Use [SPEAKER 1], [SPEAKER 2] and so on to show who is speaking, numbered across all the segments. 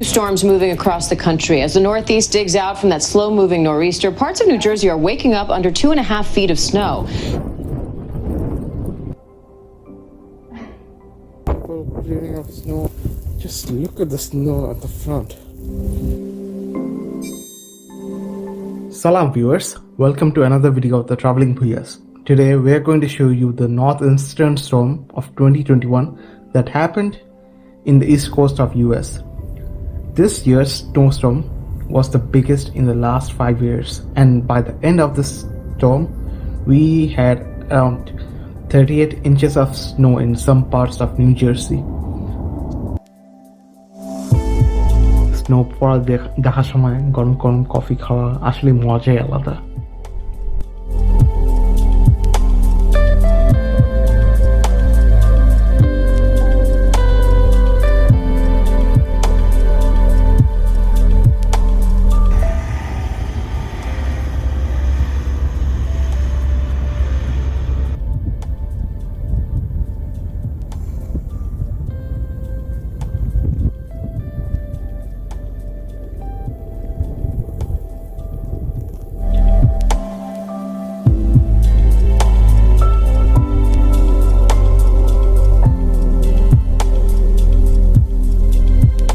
[SPEAKER 1] Storms moving across the country. As the Northeast digs out from that slow-moving nor'easter, parts of New Jersey are waking up under 2.5 feet of snow.
[SPEAKER 2] Clearing of snow. Just look at the snow at the front. Salam viewers, welcome to another video of the Traveling Bhuiyans. Today we are going to show you the northeastern storm of 2021 that happened in the east coast of US. This year's snowstorm was the biggest in the last 5 years, and by the end of the storm we had around 38 inches of snow in some parts of New Jersey. Snowfall দেখার সময় গরম গরম coffee খাওয়া আসলে মজাই আলাদা।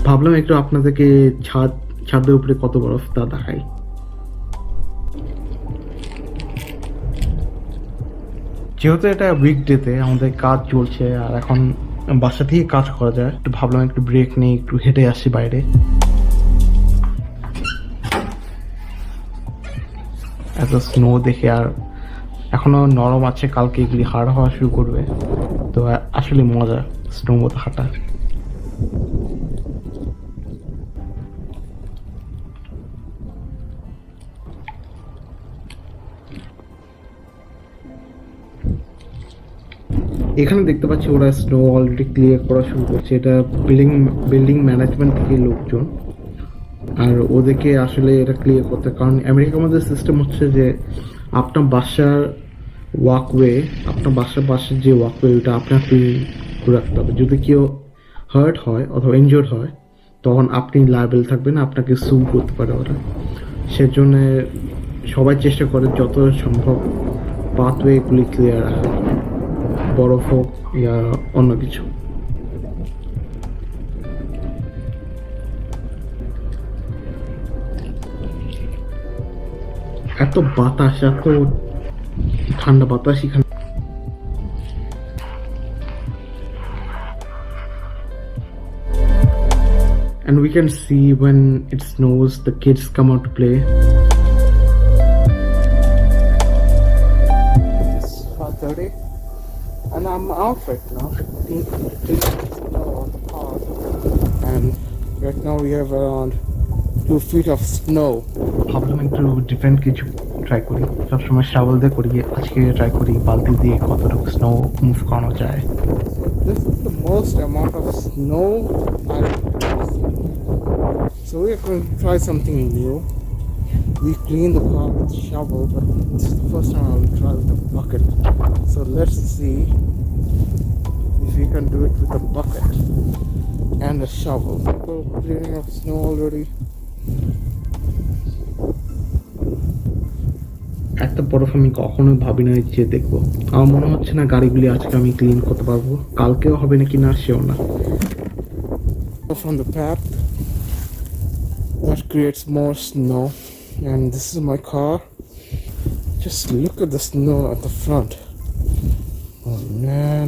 [SPEAKER 2] ভাবলাম একটু আপনাদেরকে ছাদের উপরে কত বরফ তা দেখাই। যেহেতু এটা উইকডেতে আমাদের কাজ চলছে আর এখন বাসা থেকে কাজ করা যায়, একটু ভাবলাম একটু ব্রেক নেই, একটু হেঁটে আসি বাইরে। এত স্নো দেখে আর এখনো নরম আছে, কালকে এগুলি হার্ড হওয়া শুরু করবে, তো আসলে মজা স্নো মতো হাঁটা। এখানে দেখতে পাচ্ছি ওরা স্নো অলরেডি ক্লিয়ার করা শুরু করছে। এটা বিল্ডিং ম্যানেজমেন্ট থেকে লোকজন, আর ওদেরকে আসলে এটা ক্লিয়ার করতে, কারণ আমেরিকার মধ্যে সিস্টেম হচ্ছে যে আপনার বাসার বাসার যে ওয়াকওয়ে ওটা আপনার ক্লিন করে রাখতে হবে। যদি কেউ হার্ট হয় অথবা ইনজোর্ড হয় তখন আপনি লায়াবল থাকবেন, আপনাকে সু করতে পারে ওরা। সেজন্য সবাই চেষ্টা করে যত সম্ভব পাথওয়েগুলি ক্লিয়ার রাখা, বরফ হোক ইয়া অন্য কিছু। এত বাতাস, এত ঠান্ডা বাতাস এখানে। And we can see when it snows the kids come out to play. It's 5:30 and I'm out right now. And right now we have around 2 feet of snow. ভাবলাম একটু ডিফারেন্ট কিছু ট্রাই করি, সবসময় শাওয়েল দিয়ে করি, আজকে ট্রাই করি বালতি দিয়ে কতটুকু স্নো মুভ করানো যায়। This is the most amount of snow so we are going to try something new. We clean the car with a shovel, but this is the first time I will try with a bucket. So let's see if we can do it with a bucket and a shovel. People clearing up snow already. এত বরফ আমি কখনো ভাবি না যে দেখবো। আমার মনে হচ্ছে না গাড়িগুলি আজকে আমি ক্লিন করতে পারবো, কালকেও হবে নাকি না সেও না। From the path that creates more snow, and this is my car. Just look at the snow at the front. Oh man.